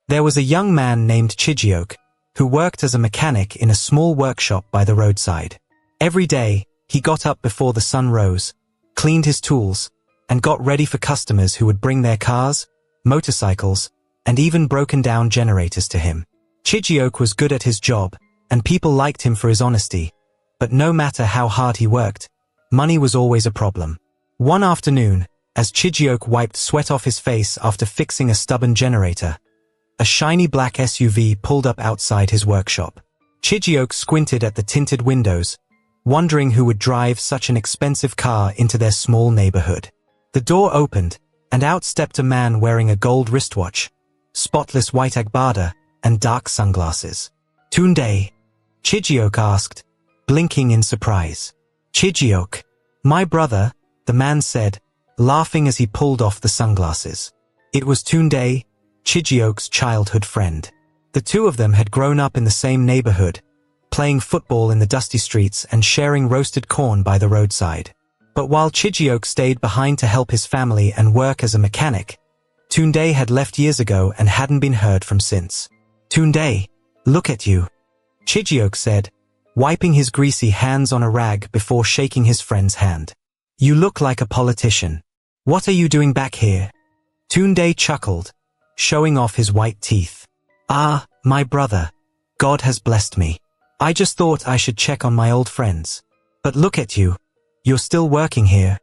There was a young man named Chijiok, who worked as a mechanic in a small workshop by the roadside. Every day, he got up before the sun rose, cleaned his tools, and got ready for customers who would bring their cars, motorcycles, and even broken-down generators to him. Chijiok was good at his job, and people liked him for his honesty, but no matter how hard he worked, money was always a problem. One afternoon, as Chijiok wiped sweat off his face after fixing a stubborn generator, a shiny black SUV pulled up outside his workshop. Chijiok squinted at the tinted windows, wondering who would drive such an expensive car into their small neighborhood. The door opened, and out stepped a man wearing a gold wristwatch, spotless white agbada, and dark sunglasses. "Tunde?" Chijiok asked, blinking in surprise. "Chijiok, my brother," the man said, laughing as he pulled off the sunglasses. It was Tunde, Chijiok's childhood friend. The two of them had grown up in the same neighborhood, playing football in the dusty streets and sharing roasted corn by the roadside. But while Chijiok stayed behind to help his family and work as a mechanic, Tunde had left years ago and hadn't been heard from since. "Tunde, look at you," Chijiok said, wiping his greasy hands on a rag before shaking his friend's hand. "You look like a politician. What are you doing back here?" Tunde chuckled, showing off his white teeth. "Ah, my brother, God has blessed me. I just thought I should check on my old friends. But look at you. You're still working here."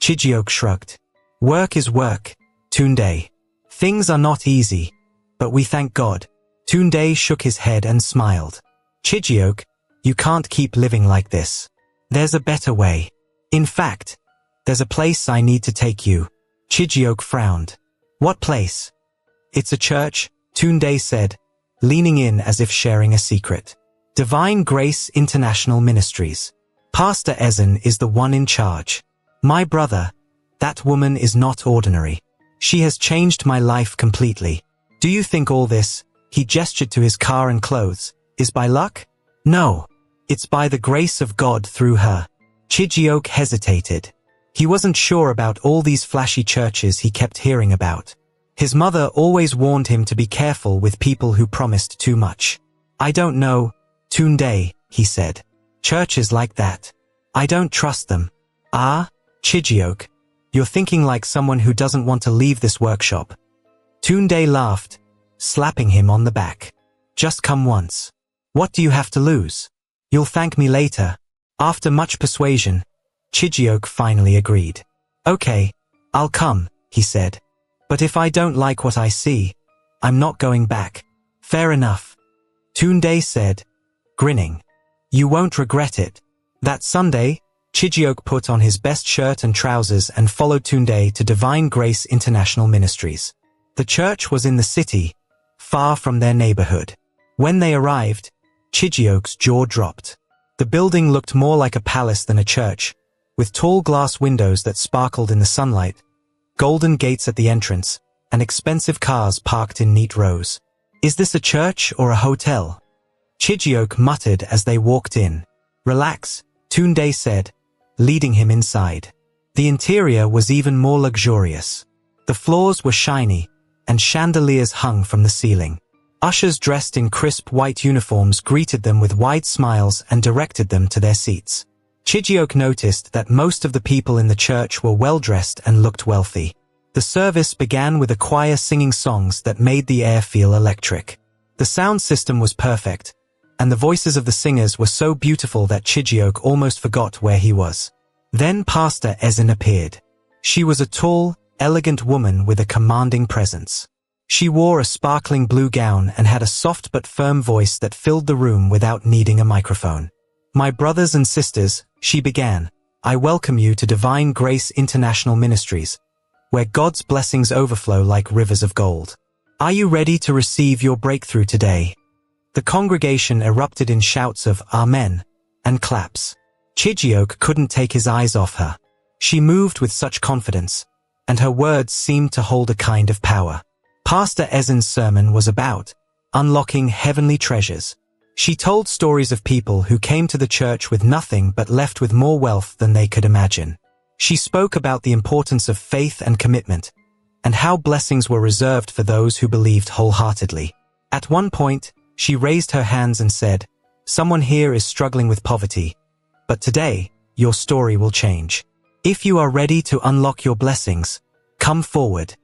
Chijiok shrugged. "Work is work, Tunde. Things are not easy, but we thank God." Tunde shook his head and smiled. "Chijiok, you can't keep living like this. There's a better way. In fact, there's a place I need to take you." Chijiok frowned. "What place?" "It's a church," Tunde said, leaning in as if sharing a secret. "Divine Grace International Ministries. Pastor Ezen is the one in charge. My brother, that woman is not ordinary. She has changed my life completely. Do you think all this," he gestured to his car and clothes, "is by luck? No, it's by the grace of God through her." Chijiok hesitated. He wasn't sure about all these flashy churches he kept hearing about. His mother always warned him to be careful with people who promised too much. "I don't know, Tunde," he said. "Churches like that. I don't trust them." "Ah, Chijiok, you're thinking like someone who doesn't want to leave this workshop." Tunde laughed, slapping him on the back. "Just come once. What do you have to lose? You'll thank me later." After much persuasion, Chijiok finally agreed. "Okay, I'll come," he said. "But if I don't like what I see, I'm not going back." "Fair enough," Tunde said, grinning. "You won't regret it." That Sunday, Chijiok put on his best shirt and trousers and followed Tunde to Divine Grace International Ministries. The church was in the city, far from their neighborhood. When they arrived, Chijiok's jaw dropped. The building looked more like a palace than a church, with tall glass windows that sparkled in the sunlight, golden gates at the entrance, and expensive cars parked in neat rows. "Is this a church or a hotel?" Chijiok muttered as they walked in. "Relax," Tunde said, leading him inside. The interior was even more luxurious. The floors were shiny, and chandeliers hung from the ceiling. Ushers dressed in crisp white uniforms greeted them with wide smiles and directed them to their seats. Chijiok noticed that most of the people in the church were well-dressed and looked wealthy. The service began with a choir singing songs that made the air feel electric. The sound system was perfect, and the voices of the singers were so beautiful that Chijiok almost forgot where he was. Then Pastor Ezen appeared. She was a tall, elegant woman with a commanding presence. She wore a sparkling blue gown and had a soft but firm voice that filled the room without needing a microphone. "My brothers and sisters," she began, "I welcome you to Divine Grace International Ministries, where God's blessings overflow like rivers of gold. Are you ready to receive your breakthrough today?" The congregation erupted in shouts of "Amen" and claps. Chijiok couldn't take his eyes off her. She moved with such confidence, and her words seemed to hold a kind of power. Pastor Ezen's sermon was about unlocking heavenly treasures. She told stories of people who came to the church with nothing but left with more wealth than they could imagine. She spoke about the importance of faith and commitment, and how blessings were reserved for those who believed wholeheartedly. At one point, she raised her hands and said, "Someone here is struggling with poverty, but today, your story will change. If you are ready to unlock your blessings, come forward."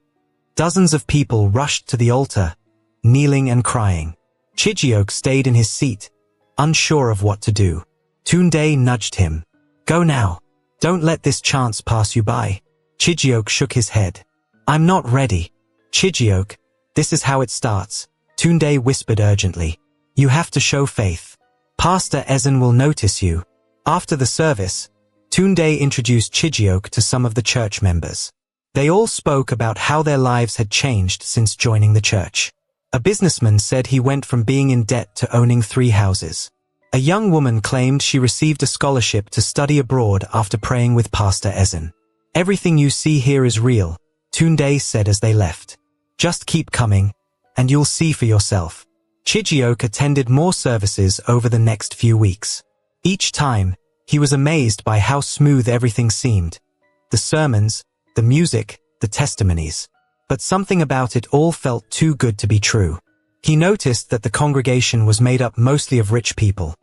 Dozens of people rushed to the altar, kneeling and crying. Chijioke stayed in his seat, unsure of what to do. Tunde nudged him. "Go now. Don't let this chance pass you by." Chijioke shook his head. "I'm not ready." "Chijioke, this is how it starts," Tunde whispered urgently. "You have to show faith. Pastor Ezen will notice you." After the service, Tunde introduced Chijioke to some of the church members. They all spoke about how their lives had changed since joining the church. A businessman said he went from being in debt to owning 3 houses. A young woman claimed she received a scholarship to study abroad after praying with Pastor Ezen. "Everything you see here is real," Tunde said as they left. "Just keep coming, and you'll see for yourself." Chijioke attended more services over the next few weeks. Each time, he was amazed by how smooth everything seemed. The sermons, the music, the testimonies. But something about it all felt too good to be true. He noticed that the congregation was made up mostly of rich people,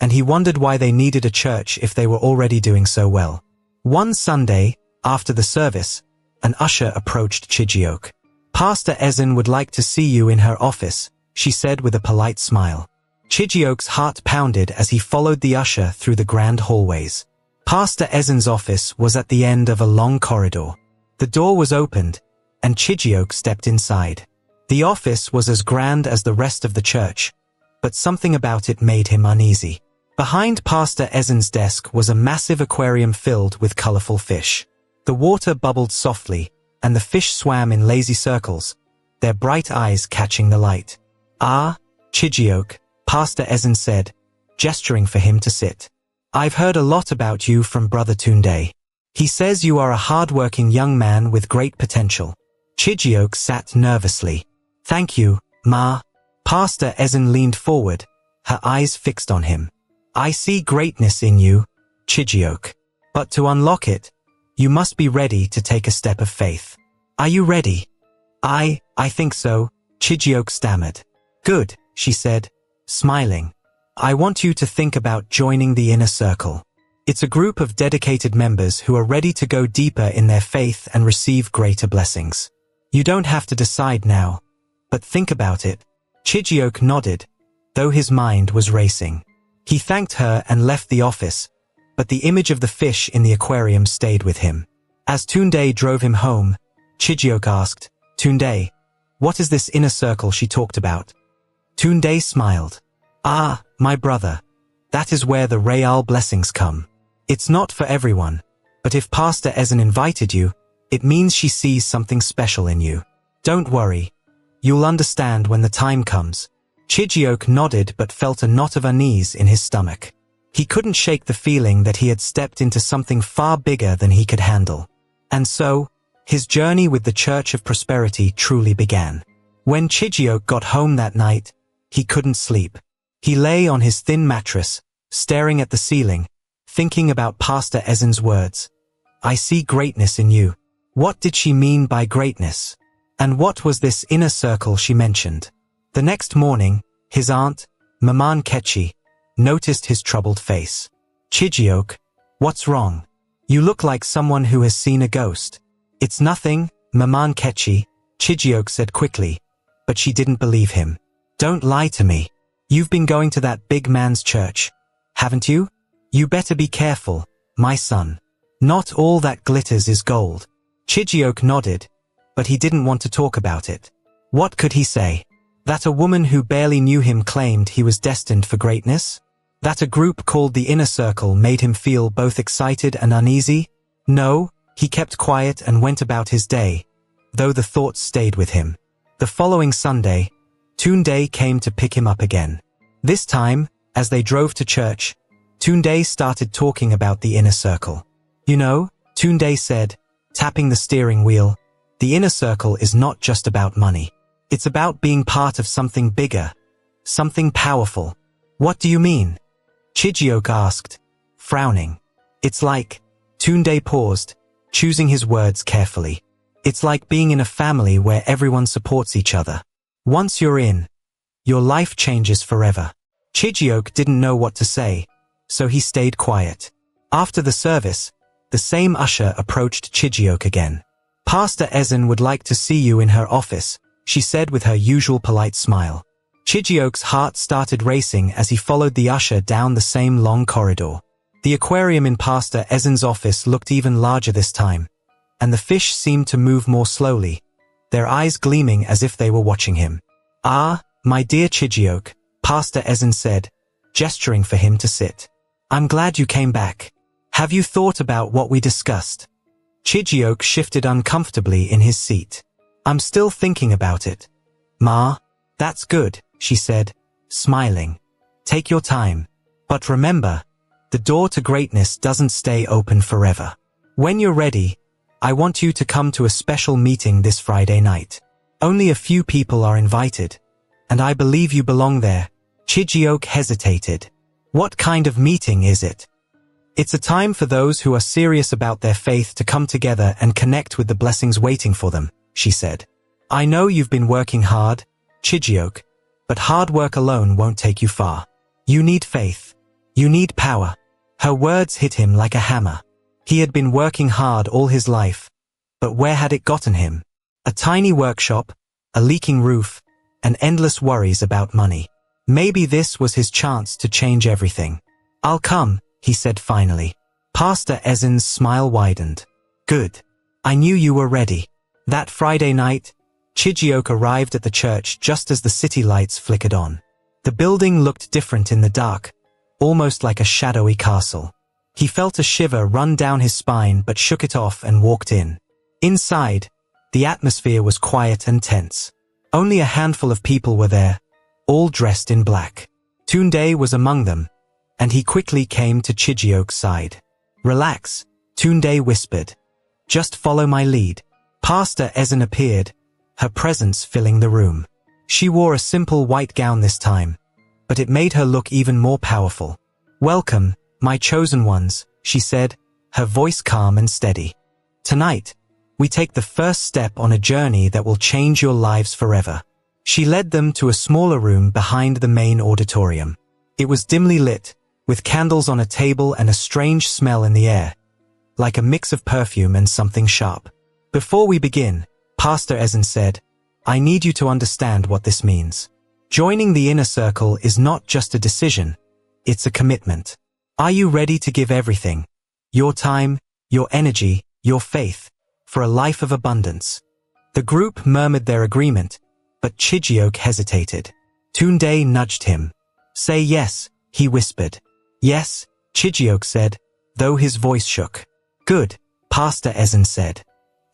and he wondered why they needed a church if they were already doing so well. One Sunday, after the service, an usher approached Chijioke. "Pastor Ezen would like to see you in her office," she said with a polite smile. Chijioke's heart pounded as he followed the usher through the grand hallways. Pastor Ezen's office was at the end of a long corridor. The door was opened, and Chijioke stepped inside. The office was as grand as the rest of the church, but something about it made him uneasy. Behind Pastor Ezen's desk was a massive aquarium filled with colorful fish. The water bubbled softly, and the fish swam in lazy circles, their bright eyes catching the light. "Ah, Chijioke," Pastor Ezen said, gesturing for him to sit. "I've heard a lot about you from Brother Tunde. He says you are a hard-working young man with great potential." Chijioke sat nervously. "Thank you, Ma." Pastor Ezen leaned forward, her eyes fixed on him. "I see greatness in you, Chijioke. But to unlock it, you must be ready to take a step of faith. Are you ready?" I think so," Chijioke stammered. "Good," she said, smiling. "I want you to think about joining the inner circle. It's a group of dedicated members who are ready to go deeper in their faith and receive greater blessings. You don't have to decide now, but think about it." Chijioke nodded, though his mind was racing. He thanked her and left the office, but the image of the fish in the aquarium stayed with him. As Tunde drove him home, Chijioke asked, "Tunde, what is this inner circle she talked about?" Tunde smiled. "Ah, my brother, that is where the real blessings come. It's not for everyone, but if Pastor Ezen invited you, it means she sees something special in you. Don't worry, you'll understand when the time comes." Chijioke nodded but felt a knot of unease in his stomach. He couldn't shake the feeling that he had stepped into something far bigger than he could handle. And so, his journey with the Church of Prosperity truly began. When Chijioke got home that night, he couldn't sleep. He lay on his thin mattress, staring at the ceiling, thinking about Pastor Ezen's words. "I see greatness in you." What did she mean by greatness? And what was this inner circle she mentioned? The next morning, his aunt, Maman Kechi, noticed his troubled face. "Chijioke, what's wrong? You look like someone who has seen a ghost." "It's nothing, Maman Kechi," Chijioke said quickly, but she didn't believe him. "Don't lie to me. You've been going to that big man's church, haven't you? You better be careful, my son. Not all that glitters is gold." Chijioke nodded, but he didn't want to talk about it. What could he say? That a woman who barely knew him claimed he was destined for greatness? That a group called the Inner Circle made him feel both excited and uneasy? No, he kept quiet and went about his day, though the thoughts stayed with him. The following Sunday, Tunde came to pick him up again. This time, as they drove to church, Tunde started talking about the Inner Circle. "You know," Tunde said, tapping the steering wheel, "the Inner Circle is not just about money. It's about being part of something bigger, something powerful." "What do you mean?" Chijioke asked, frowning. "It's like," Tunde paused, choosing his words carefully. It's like being in a family where everyone supports each other. Once you're in, your life changes forever. Chijioke didn't know what to say, so he stayed quiet. After the service, the same usher approached Chijioke again. Pastor Ezen would like to see you in her office, she said with her usual polite smile. Chijioke's heart started racing as he followed the usher down the same long corridor. The aquarium in Pastor Ezen's office looked even larger this time, and the fish seemed to move more slowly, their eyes gleaming as if they were watching him. "Ah, my dear Chijioke," Pastor Ezen said, gesturing for him to sit. "I'm glad you came back. Have you thought about what we discussed?" Chijioke shifted uncomfortably in his seat. "I'm still thinking about it." "Ma, that's good," she said, smiling. "Take your time. But remember, the door to greatness doesn't stay open forever. When you're ready, I want you to come to a special meeting this Friday night. Only a few people are invited, and I believe you belong there." Chijioke hesitated. "What kind of meeting is it?" "It's a time for those who are serious about their faith to come together and connect with the blessings waiting for them," she said. "I know you've been working hard, Chijioke, but hard work alone won't take you far. You need faith. You need power." Her words hit him like a hammer. He had been working hard all his life, but where had it gotten him? A tiny workshop, a leaking roof, and endless worries about money. Maybe this was his chance to change everything. "I'll come," he said finally. Pastor Ezen's smile widened. "Good. I knew you were ready." That Friday night, Chijioke arrived at the church just as the city lights flickered on. The building looked different in the dark, almost like a shadowy castle. He felt a shiver run down his spine but shook it off and walked in. Inside, the atmosphere was quiet and tense. Only a handful of people were there, all dressed in black. Tunde was among them, and he quickly came to Chijioke's side. "Relax," Tunde whispered. "Just follow my lead." Pastor Ezen appeared, her presence filling the room. She wore a simple white gown this time, but it made her look even more powerful. "Welcome, my chosen ones," she said, her voice calm and steady. "Tonight, we take the first step on a journey that will change your lives forever." She led them to a smaller room behind the main auditorium. It was dimly lit, with candles on a table and a strange smell in the air, like a mix of perfume and something sharp. "Before we begin," Pastor Ezen said, "I need you to understand what this means. Joining the inner circle is not just a decision, it's a commitment. Are you ready to give everything? Your time, your energy, your faith, for a life of abundance?" The group murmured their agreement, but Chijioke hesitated. Tunde nudged him. "Say yes," he whispered. "Yes," Chijioke said, though his voice shook. "Good," Pastor Ezen said.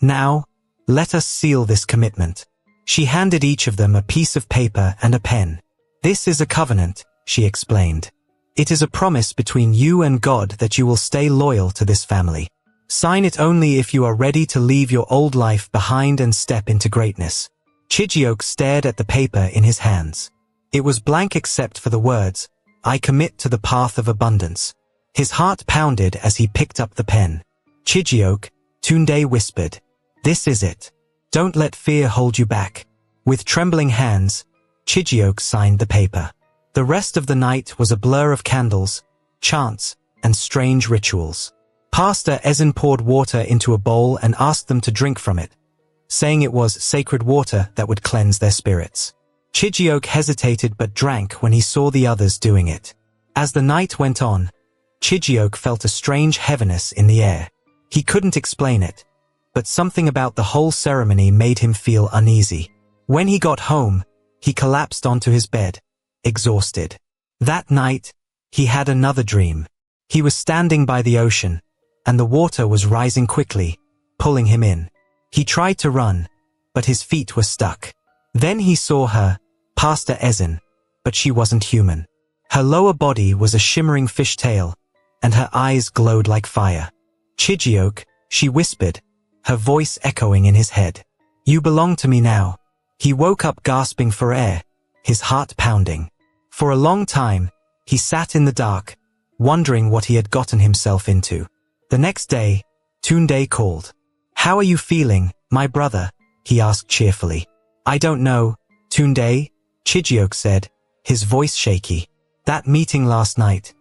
"Now, let us seal this commitment." She handed each of them a piece of paper and a pen. "This is a covenant," she explained. "It is a promise between you and God that you will stay loyal to this family. Sign it only if you are ready to leave your old life behind and step into greatness." Chijioke stared at the paper in his hands. It was blank except for the words, "I commit to the path of abundance." His heart pounded as he picked up the pen. "Chijioke," Tunde whispered, "this is it. Don't let fear hold you back." With trembling hands, Chijioke signed the paper. The rest of the night was a blur of candles, chants, and strange rituals. Pastor Ezen poured water into a bowl and asked them to drink from it, saying it was sacred water that would cleanse their spirits. Chijioke hesitated but drank when he saw the others doing it. As the night went on, Chijioke felt a strange heaviness in the air. He couldn't explain it, but something about the whole ceremony made him feel uneasy. When he got home, he collapsed onto his bed, exhausted. That night, he had another dream. He was standing by the ocean, and the water was rising quickly, pulling him in. He tried to run, but his feet were stuck. Then he saw her, Pastor Ezen, but she wasn't human. Her lower body was a shimmering fish tail, and her eyes glowed like fire. "Chijioke," she whispered, her voice echoing in his head. "You belong to me now." He woke up gasping for air, his heart pounding. For a long time, he sat in the dark, wondering what he had gotten himself into. The next day, Tunde called. "How are you feeling, My brother? He asked cheerfully. I don't know, Tunde, Chijioke said, his voice shaky. That meeting last night.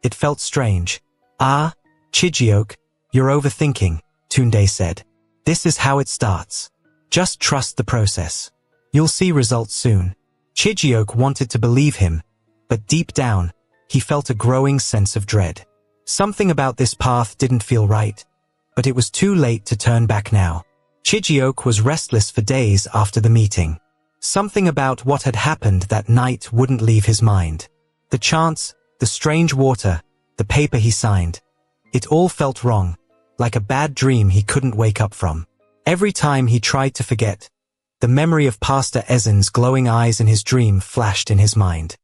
It felt strange. Ah, Chijioke, you're overthinking, Tunde said. This is how it starts. Just trust the process. You'll see results soon. Chijioke wanted to believe him, but deep down, he felt a growing sense of dread. Something about this path didn't feel right, but it was too late to turn back now. Chijioke was restless for days after the meeting. Something about what had happened that night wouldn't leave his mind. The chants, the strange water, the paper he signed. It all felt wrong, like a bad dream he couldn't wake up from. Every time he tried to forget, the memory of Pastor Ezen's glowing eyes in his dream flashed in his mind.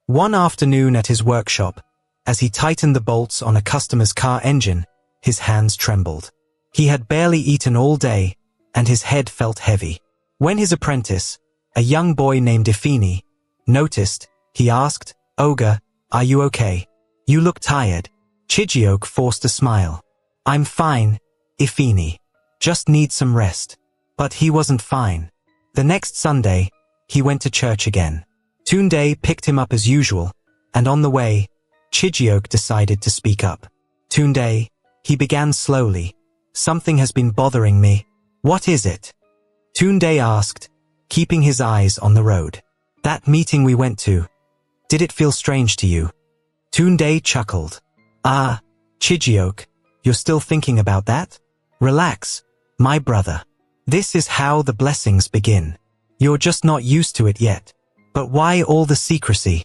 One afternoon at his workshop, as he tightened the bolts on a customer's car engine, his hands trembled. He had barely eaten all day, and his head felt heavy. When his apprentice, a young boy named Ifini, noticed, he asked, Oga, are you okay? You look tired. Chijioke forced a smile. I'm fine, Ifini. Just need some rest. But he wasn't fine. The next Sunday, he went to church again. Tunde picked him up as usual, and on the way, Chijioke decided to speak up. Tunde, he began slowly. Something has been bothering me. What is it? Tunde asked, keeping his eyes on the road. That meeting we went to. Did it feel strange to you? Tunde chuckled. Ah, Chijioke, you're still thinking about that? Relax, my brother. This is how the blessings begin. You're just not used to it yet. But why all the secrecy?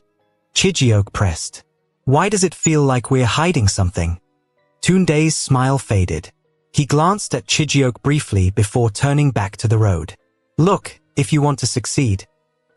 Chijioke pressed. Why does it feel like we're hiding something? Tunde's smile faded. He glanced at Chijioke briefly before turning back to the road. Look, if you want to succeed,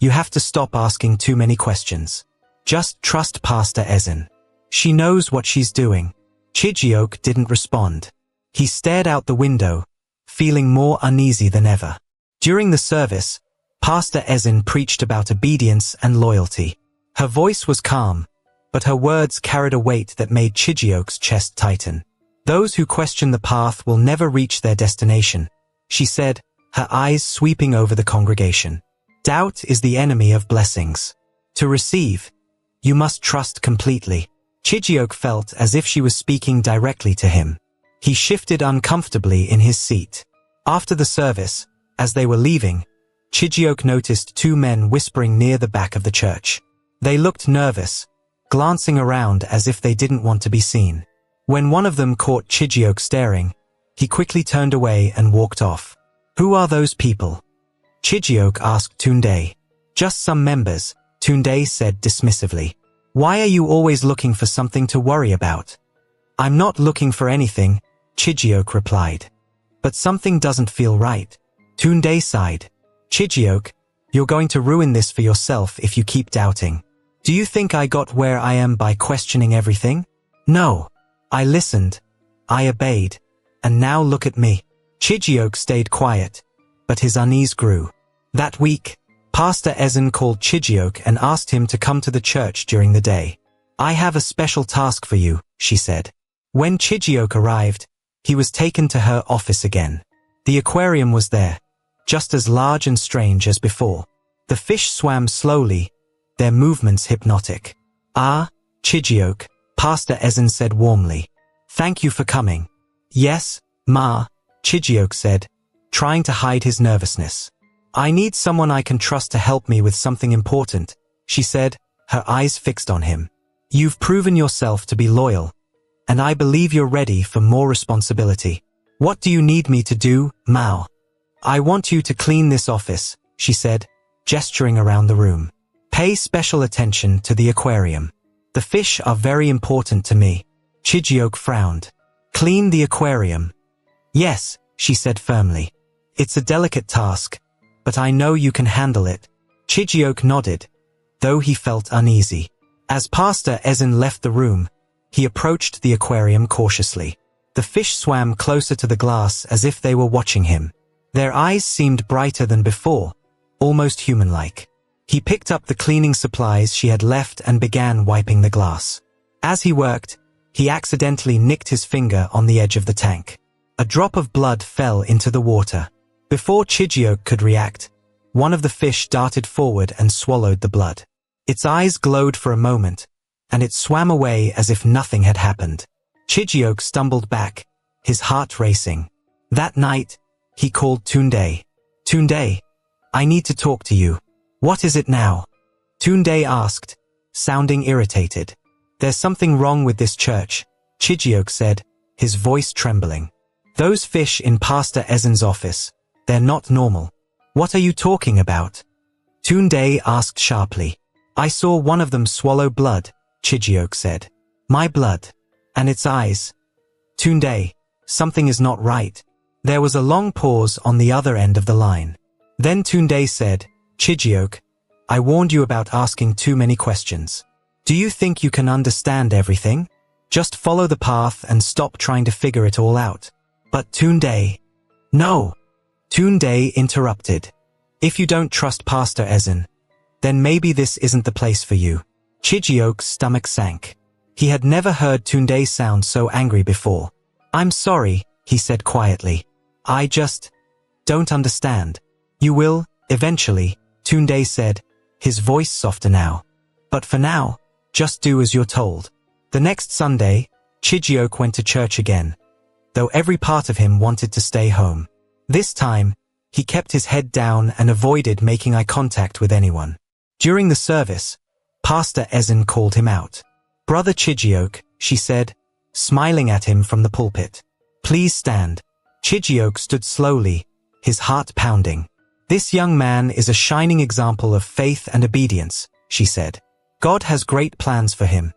you have to stop asking too many questions. Just trust Pastor Ezen. She knows what she's doing. Chijioke didn't respond. He stared out the window, feeling more uneasy than ever. During the service, Pastor Ezen preached about obedience and loyalty. Her voice was calm, but her words carried a weight that made Chijioke's chest tighten. Those who question the path will never reach their destination, she said, her eyes sweeping over the congregation. Doubt is the enemy of blessings. To receive, you must trust completely. Chijioke felt as if she was speaking directly to him. He shifted uncomfortably in his seat. After the service, as they were leaving, Chijioke noticed two men whispering near the back of the church. They looked nervous, glancing around as if they didn't want to be seen. When one of them caught Chijioke staring, he quickly turned away and walked off. Who are those people? Chijioke asked Tunde. Just some members, Tunde said dismissively. Why are you always looking for something to worry about? I'm not looking for anything, Chijioke replied. But something doesn't feel right. Tunde sighed. Chijioke, you're going to ruin this for yourself if you keep doubting. Do you think I got where I am by questioning everything? No. I listened. I obeyed. And now look at me. Chijioke stayed quiet, but his unease grew. That week, Pastor Ezen called Chijioke and asked him to come to the church during the day. I have a special task for you, she said. When Chijioke arrived, he was taken to her office again. The aquarium was there, just as large and strange as before. The fish swam slowly, their movements hypnotic. Ah, Chijioke, Pastor Ezen said warmly. Thank you for coming. Yes, Ma, Chijioke said, trying to hide his nervousness. I need someone I can trust to help me with something important, she said, her eyes fixed on him. You've proven yourself to be loyal, and I believe you're ready for more responsibility. What do you need me to do, Mao? I want you to clean this office, she said, gesturing around the room. Pay special attention to the aquarium. The fish are very important to me. Chijioke frowned. Clean the aquarium. Yes, she said firmly. It's a delicate task, but I know you can handle it. Chijioke nodded, though he felt uneasy. As Pastor Ezen left the room, he approached the aquarium cautiously. The fish swam closer to the glass as if they were watching him. Their eyes seemed brighter than before, almost human-like. He picked up the cleaning supplies she had left and began wiping the glass. As he worked, he accidentally nicked his finger on the edge of the tank. A drop of blood fell into the water. Before Chijiok could react, one of the fish darted forward and swallowed the blood. Its eyes glowed for a moment, and it swam away as if nothing had happened. Chijiok stumbled back, his heart racing. That night, he called Tunde. Tunde, I need to talk to you. What is it now? Tunde asked, sounding irritated. There's something wrong with this church, Chijiok said, his voice trembling. Those fish in Pastor Ezen's office, they're not normal. What are you talking about? Tunde asked sharply. I saw one of them swallow blood, Chijiok said. My blood. And its eyes. Tunde, something is not right. There was a long pause on the other end of the line. Then Tunde said, Chijiok, I warned you about asking too many questions. Do you think you can understand everything? Just follow the path and stop trying to figure it all out. But Tunde. No. Tunde interrupted. If you don't trust Pastor Ezen, then maybe this isn't the place for you. Chijiok's stomach sank. He had never heard Tunde sound so angry before. I'm sorry, he said quietly. I just don't understand. You will, eventually, Tunde said, his voice softer now. But for now, just do as you're told. The next Sunday, Chijiok went to church again, though every part of him wanted to stay home. This time, he kept his head down and avoided making eye contact with anyone. During the service, Pastor Ezen called him out. Brother Chijiok, she said, smiling at him from the pulpit. Please stand. Chijiok stood slowly, his heart pounding. This young man is a shining example of faith and obedience, she said. God has great plans for him,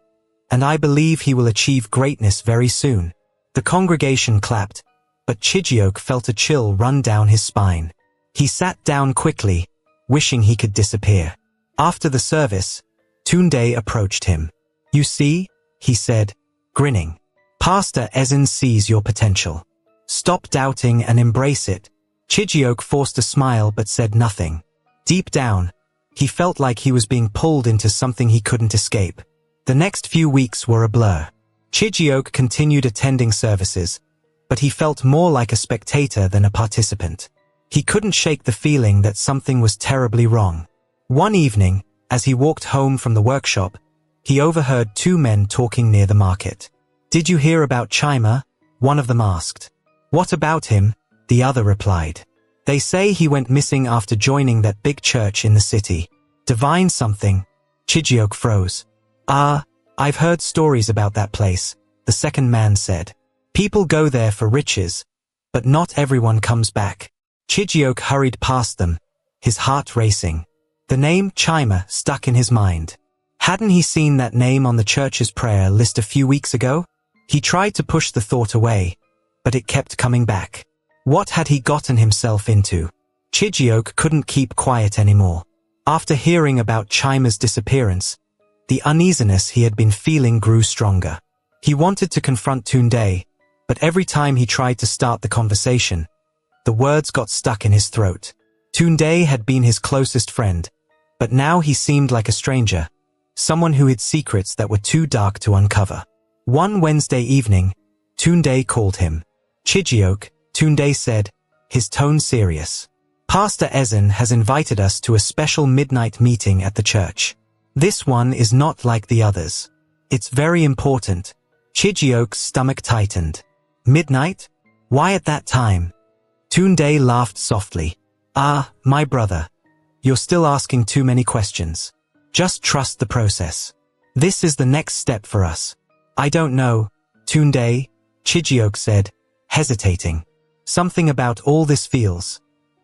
and I believe he will achieve greatness very soon. The congregation clapped, but Chijiok felt a chill run down his spine. He sat down quickly, wishing he could disappear. After the service, Tunde approached him. You see, he said, grinning. Pastor Ezen sees your potential. Stop doubting and embrace it. Chijiok forced a smile but said nothing. Deep down, he felt like he was being pulled into something he couldn't escape. The next few weeks were a blur. Chijiok continued attending services, but he felt more like a spectator than a participant. He couldn't shake the feeling that something was terribly wrong. One evening, as he walked home from the workshop, he overheard two men talking near the market. Did you hear about Chima? One of them asked. What about him? The other replied. They say he went missing after joining that big church in the city. Divine something. Chijiok froze. I've heard stories about that place, the second man said. People go there for riches, but not everyone comes back. Chijiok hurried past them, his heart racing. The name Chima stuck in his mind. Hadn't he seen that name on the church's prayer list a few weeks ago? He tried to push the thought away, but it kept coming back. What had he gotten himself into? Chijiok couldn't keep quiet anymore. After hearing about Chima's disappearance, the uneasiness he had been feeling grew stronger. He wanted to confront Tunde, but every time he tried to start the conversation, the words got stuck in his throat. Tunde had been his closest friend, but now he seemed like a stranger, someone who hid secrets that were too dark to uncover. One Wednesday evening, Tunde called him. Chijiok, Tunde said, his tone serious. Pastor Ezen has invited us to a special midnight meeting at the church. This one is not like the others. It's very important. Chijiok's stomach tightened. Midnight? Why at that time? Tunde laughed softly. My brother. You're still asking too many questions. Just trust the process. This is the next step for us. I don't know, Tunde, Chijiok said, hesitating. Something about all this feels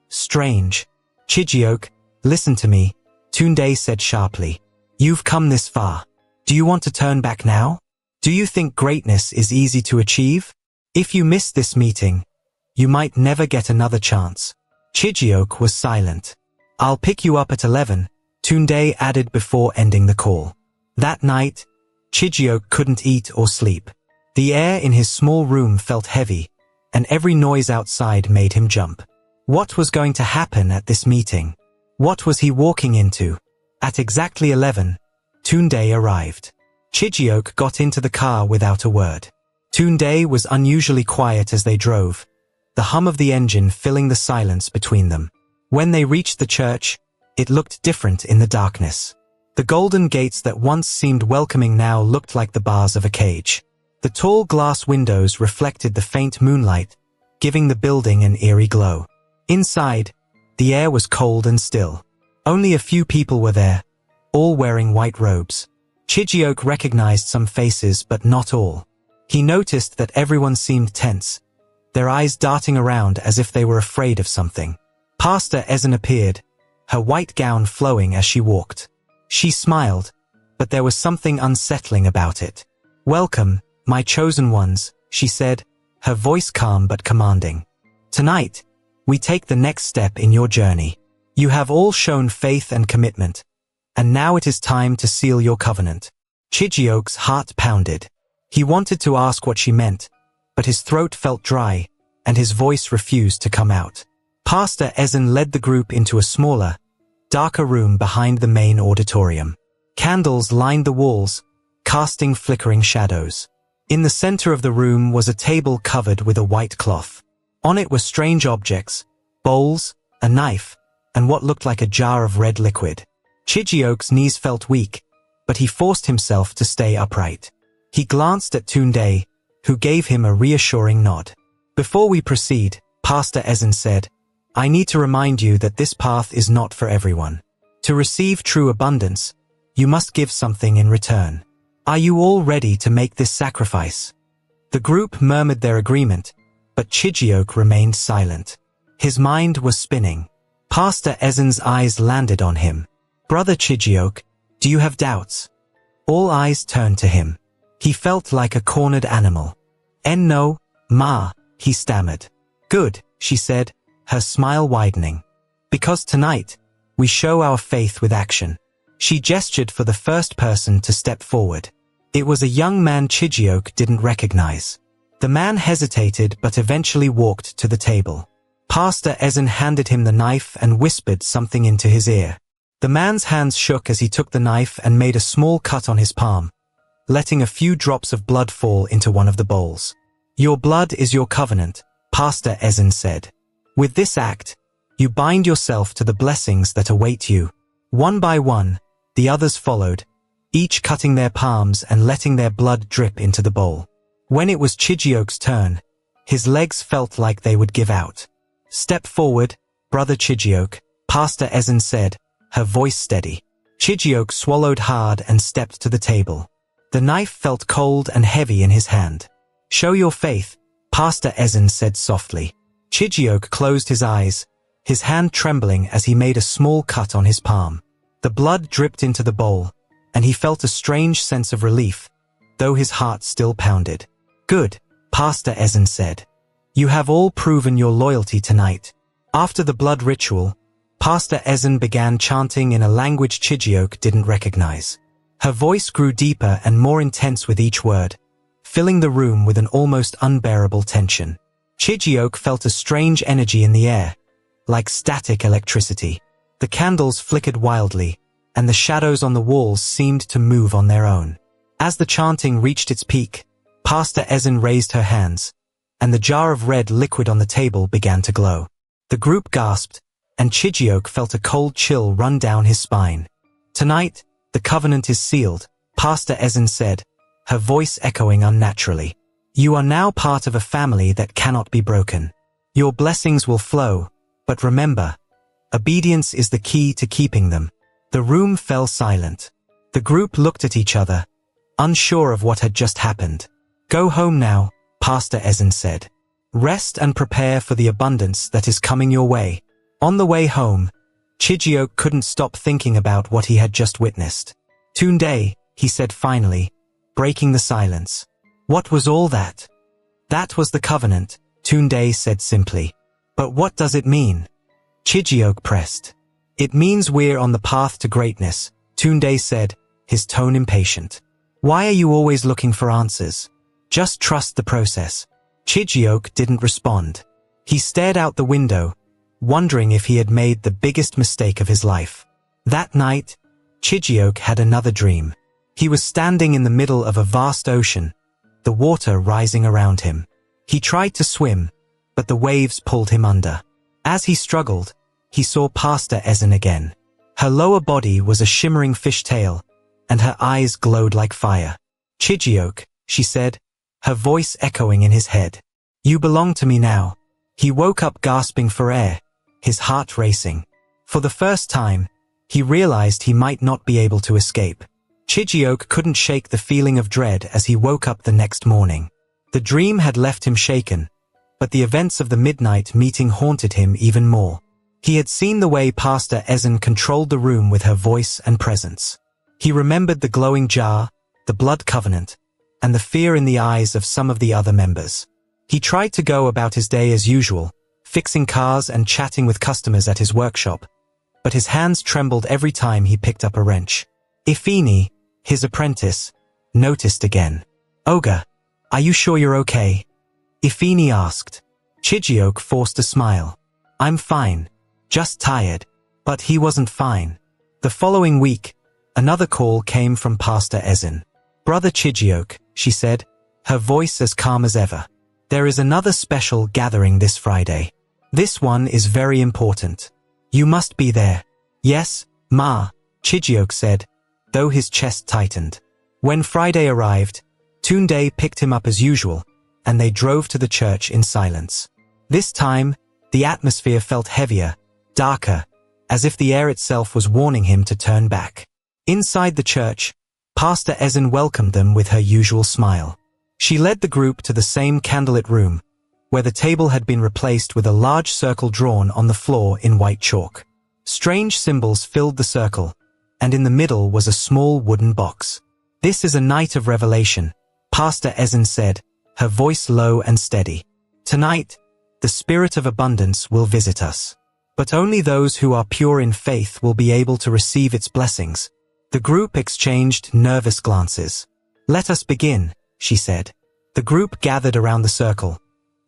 strange. Chijiok, listen to me, Tunde said sharply. You've come this far. Do you want to turn back now? Do you think greatness is easy to achieve? If you miss this meeting, you might never get another chance. Chijiok was silent. I'll pick you up at 11, Tunde added before ending the call. That night, Chijiok couldn't eat or sleep. The air in his small room felt heavy, and every noise outside made him jump. What was going to happen at this meeting? What was he walking into? At exactly 11, Tunde arrived. Chijiok got into the car without a word. Tunde was unusually quiet as they drove, the hum of the engine filling the silence between them. When they reached the church, it looked different in the darkness. The golden gates that once seemed welcoming now looked like the bars of a cage. The tall glass windows reflected the faint moonlight, giving the building an eerie glow. Inside, the air was cold and still. Only a few people were there, all wearing white robes. Chijioke recognized some faces, but not all. He noticed that everyone seemed tense, their eyes darting around as if they were afraid of something. Pastor Ezen appeared, her white gown flowing as she walked. She smiled, but there was something unsettling about it. "Welcome, my chosen ones," she said, her voice calm but commanding. "Tonight, we take the next step in your journey. You have all shown faith and commitment, and now it is time to seal your covenant." Chijioke's heart pounded. He wanted to ask what she meant, but his throat felt dry, and his voice refused to come out. Pastor Ezen led the group into a smaller, darker room behind the main auditorium. Candles lined the walls, casting flickering shadows. In the center of the room was a table covered with a white cloth. On it were strange objects, bowls, a knife, and what looked like a jar of red liquid. Chijioke's knees felt weak, but he forced himself to stay upright. He glanced at Tunde, who gave him a reassuring nod. "Before we proceed," Pastor Ezen said, "I need to remind you that this path is not for everyone. To receive true abundance, you must give something in return. Are you all ready to make this sacrifice?" The group murmured their agreement, but Chijioke remained silent. His mind was spinning. Pastor Ezen's eyes landed on him. "Brother Chijioke, do you have doubts?" All eyes turned to him. He felt like a cornered animal. "No, ma," he stammered. "Good," she said, her smile widening. "Because tonight, we show our faith with action." She gestured for the first person to step forward. It was a young man Chijioke didn't recognize. The man hesitated but eventually walked to the table. Pastor Ezen handed him the knife and whispered something into his ear. The man's hands shook as he took the knife and made a small cut on his palm, letting a few drops of blood fall into one of the bowls. "Your blood is your covenant," Pastor Ezen said. "With this act, you bind yourself to the blessings that await you." One by one, the others followed, each cutting their palms and letting their blood drip into the bowl. When it was Chijioke's turn, his legs felt like they would give out. "Step forward, Brother Chijioke," Pastor Ezen said, her voice steady. Chijioke swallowed hard and stepped to the table. The knife felt cold and heavy in his hand. "Show your faith," Pastor Ezen said softly. Chijioke closed his eyes, his hand trembling as he made a small cut on his palm. The blood dripped into the bowl, and he felt a strange sense of relief, though his heart still pounded. "Good," Pastor Ezen said. "You have all proven your loyalty tonight." After the blood ritual, Pastor Ezen began chanting in a language Chijioke didn't recognize. Her voice grew deeper and more intense with each word, filling the room with an almost unbearable tension. Chijioke felt a strange energy in the air, like static electricity. The candles flickered wildly, and the shadows on the walls seemed to move on their own. As the chanting reached its peak, Pastor Ezen raised her hands, and the jar of red liquid on the table began to glow. The group gasped, and Chijioke felt a cold chill run down his spine. "Tonight, the covenant is sealed," Pastor Ezen said, her voice echoing unnaturally. "You are now part of a family that cannot be broken. Your blessings will flow, but remember, obedience is the key to keeping them." The room fell silent. The group looked at each other, unsure of what had just happened. "Go home now," Pastor Ezen said. "Rest and prepare for the abundance that is coming your way." On the way home, Chijioke couldn't stop thinking about what he had just witnessed. "Tunde," he said finally, breaking the silence. "What was all that?" "That was the covenant," Tunde said simply. "But what does it mean?" Chijioke pressed. "It means we're on the path to greatness," Tunde said, his tone impatient. "Why are you always looking for answers? Just trust the process." Chijioke didn't respond. He stared out the window, wondering if he had made the biggest mistake of his life. That night, Chijioke had another dream. He was standing in the middle of a vast ocean, the water rising around him. He tried to swim, but the waves pulled him under. As he struggled, he saw Pastor Ezen again. Her lower body was a shimmering fishtail, and her eyes glowed like fire. "Chijioke," she said, her voice echoing in his head. "You belong to me now." He woke up gasping for air, his heart racing. For the first time, he realized he might not be able to escape. Chijioke couldn't shake the feeling of dread as he woke up the next morning. The dream had left him shaken, but the events of the midnight meeting haunted him even more. He had seen the way Pastor Ezen controlled the room with her voice and presence. He remembered the glowing jar, the blood covenant, and the fear in the eyes of some of the other members. He tried to go about his day as usual, fixing cars and chatting with customers at his workshop, but his hands trembled every time he picked up a wrench. Ifini, his apprentice, noticed again. "Ogre, are you sure you're okay?" Ifini asked. Chijioke forced a smile. "I'm fine. Just tired." But he wasn't fine. The following week, another call came from Pastor Ezen. "Brother Chijioke," she said, her voice as calm as ever. "There is another special gathering this Friday. This one is very important. You must be there." "Yes, Ma," Chijioke said, though his chest tightened. When Friday arrived, Tunde picked him up as usual, and they drove to the church in silence. This time, the atmosphere felt heavier, darker, as if the air itself was warning him to turn back. Inside the church, Pastor Ezen welcomed them with her usual smile. She led the group to the same candlelit room, where the table had been replaced with a large circle drawn on the floor in white chalk. Strange symbols filled the circle, and in the middle was a small wooden box. "This is a night of revelation," Pastor Ezen said, her voice low and steady. "Tonight, the spirit of abundance will visit us. But only those who are pure in faith will be able to receive its blessings." The group exchanged nervous glances. "Let us begin," she said. The group gathered around the circle,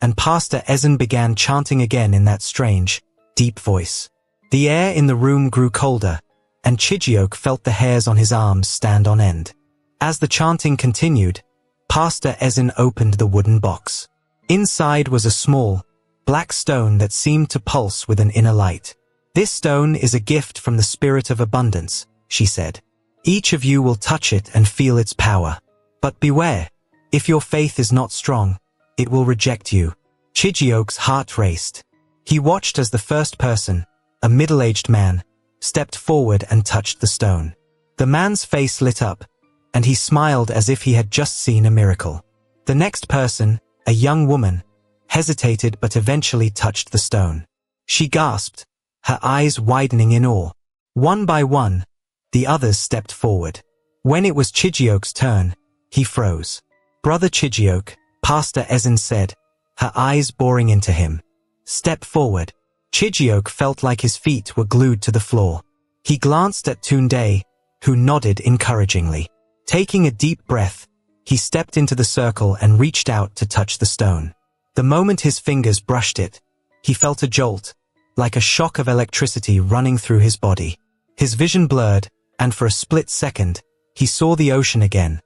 and Pastor Ezen began chanting again in that strange, deep voice. The air in the room grew colder, and Chijioke felt the hairs on his arms stand on end. As the chanting continued, Pastor Ezen opened the wooden box. Inside was a small, black stone that seemed to pulse with an inner light. "This stone is a gift from the spirit of abundance," she said. "Each of you will touch it and feel its power. But beware, if your faith is not strong, it will reject you." Chijioke's heart raced. He watched as the first person, a middle-aged man, stepped forward and touched the stone. The man's face lit up, and he smiled as if he had just seen a miracle. The next person, a young woman, hesitated but eventually touched the stone. She gasped, her eyes widening in awe. One by one, the others stepped forward. When it was Chijioke's turn, he froze. "Brother Chijioke," Pastor Ezen said, her eyes boring into him. "Step forward." Chijioke felt like his feet were glued to the floor. He glanced at Tunde, who nodded encouragingly. Taking a deep breath, he stepped into the circle and reached out to touch the stone. The moment his fingers brushed it, he felt a jolt, like a shock of electricity running through his body. His vision blurred, and for a split second, he saw the ocean again,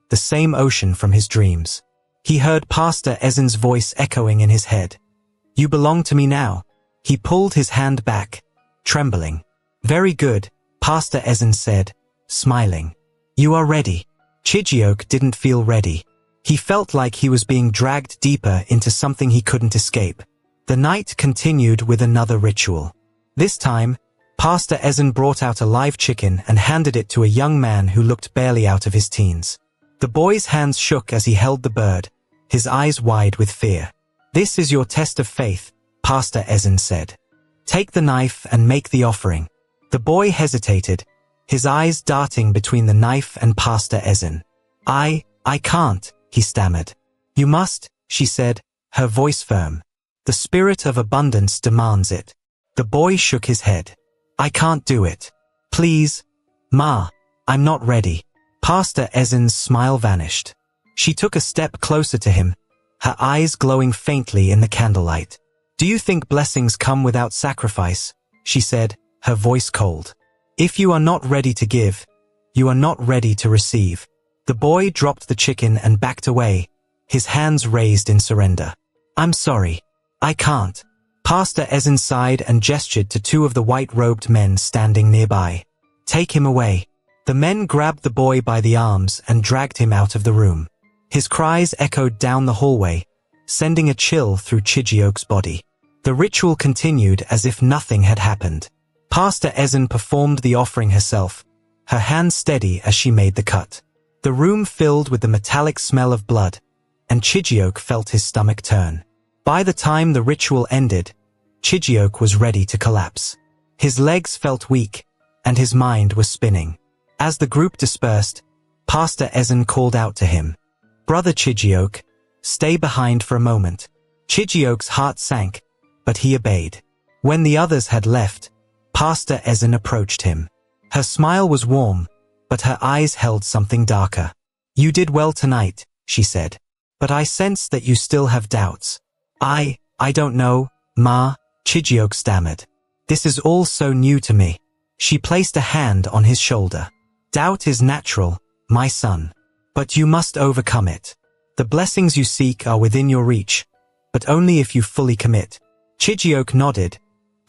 the same ocean from his dreams. He heard Pastor Ezen's voice echoing in his head. "You belong to me now." He pulled his hand back, trembling. "Very good," Pastor Ezen said, smiling. "You are ready." Chijioke didn't feel ready. He felt like he was being dragged deeper into something he couldn't escape. The night continued with another ritual. This time, Pastor Ezen brought out a live chicken and handed it to a young man who looked barely out of his teens. The boy's hands shook as he held the bird, his eyes wide with fear. "This is your test of faith," Pastor Ezen said. "Take the knife and make the offering." The boy hesitated, his eyes darting between the knife and Pastor Ezen. I can't," he stammered. "You must," she said, her voice firm. "The spirit of abundance demands it." The boy shook his head. "I can't do it. Please, Ma, I'm not ready." Pastor Ezen's smile vanished. She took a step closer to him, her eyes glowing faintly in the candlelight. "Do you think blessings come without sacrifice?" she said, her voice cold. "If you are not ready to give, you are not ready to receive." The boy dropped the chicken and backed away, his hands raised in surrender. "I'm sorry. I can't. Pastor Ezen sighed and gestured to two of the white-robed men standing nearby. Take him away. The men grabbed the boy by the arms and dragged him out of the room. His cries echoed down the hallway, sending a chill through Chijioke's body. The ritual continued as if nothing had happened. Pastor Ezen performed the offering herself, her hand steady as she made the cut. The room filled with the metallic smell of blood, and Chijioke felt his stomach turn. By the time the ritual ended, Chijioke was ready to collapse. His legs felt weak, and his mind was spinning. As the group dispersed, Pastor Ezen called out to him, "Brother Chijioke, stay behind for a moment." Chijioke's heart sank, but he obeyed. When the others had left, Pastor Ezen approached him. Her smile was warm, but her eyes held something darker. "You did well tonight," she said. "But I sense that you still have doubts." I don't know, Ma," Chijioke stammered. "This is all so new to me." She placed a hand on his shoulder. "Doubt is natural, my son. But you must overcome it. The blessings you seek are within your reach, but only if you fully commit." Chijioke nodded,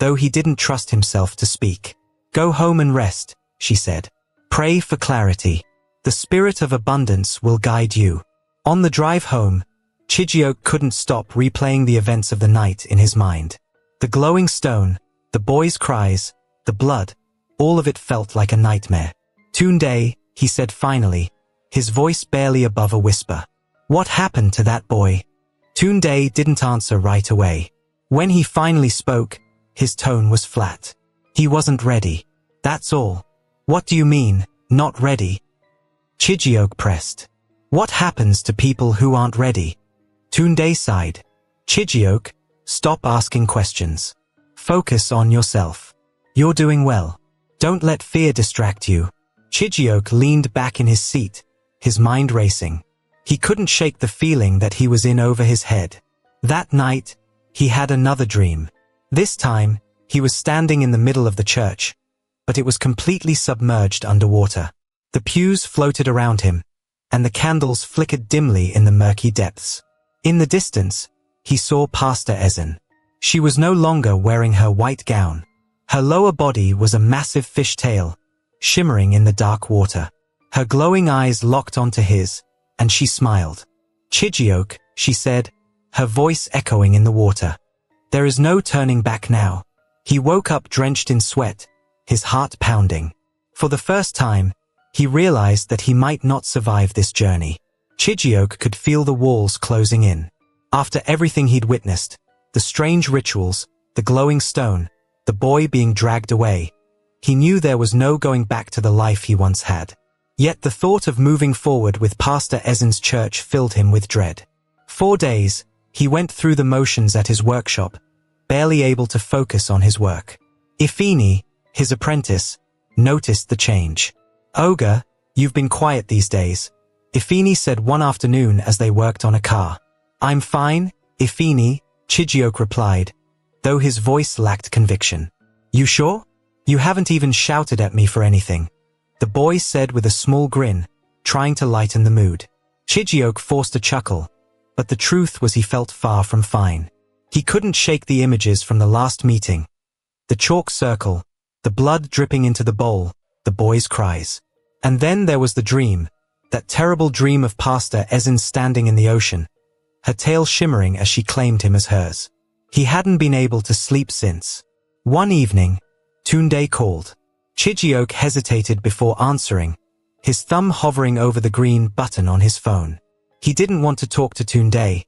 though he didn't trust himself to speak. "Go home and rest," she said. "Pray for clarity. The spirit of abundance will guide you." On the drive home, Chijioke couldn't stop replaying the events of the night in his mind. The glowing stone, the boy's cries, the blood, all of it felt like a nightmare. "Tunde," he said finally, his voice barely above a whisper. "What happened to that boy?" Tunde didn't answer right away. When he finally spoke, his tone was flat. "He wasn't ready. That's all." "What do you mean, not ready?" Chijioke pressed. "What happens to people who aren't ready?" Tunde sighed. "Chijioke, stop asking questions. Focus on yourself. You're doing well. Don't let fear distract you." Chijioke leaned back in his seat, his mind racing. He couldn't shake the feeling that he was in over his head. That night, he had another dream. This time, he was standing in the middle of the church, but it was completely submerged underwater. The pews floated around him, and the candles flickered dimly in the murky depths. In the distance, he saw Pastor Ezen. She was no longer wearing her white gown. Her lower body was a massive fish tail, shimmering in the dark water. Her glowing eyes locked onto his, and she smiled. "Chijioke," she said, her voice echoing in the water. "There is no turning back now." He woke up drenched in sweat, his heart pounding. For the first time, he realized that he might not survive this journey. Chijioke could feel the walls closing in. After everything he'd witnessed, the strange rituals, the glowing stone, the boy being dragged away, he knew there was no going back to the life he once had. Yet the thought of moving forward with Pastor Ezen's church filled him with dread. 4 days, he went through the motions at his workshop, barely able to focus on his work. Ifini, his apprentice, noticed the change. "Ogre, you've been quiet these days," Ifini said one afternoon as they worked on a car. "I'm fine, Ifini," Chijioke replied, though his voice lacked conviction. "You sure? You haven't even shouted at me for anything," the boy said with a small grin, trying to lighten the mood. Chijioke forced a chuckle, but the truth was he felt far from fine. He couldn't shake the images from the last meeting. The chalk circle, the blood dripping into the bowl, the boy's cries. And then there was the dream, that terrible dream of Pastor Ezen standing in the ocean, her tail shimmering as she claimed him as hers. He hadn't been able to sleep since. One evening, Tunde called. Chijioke hesitated before answering, his thumb hovering over the green button on his phone. He didn't want to talk to Tunde,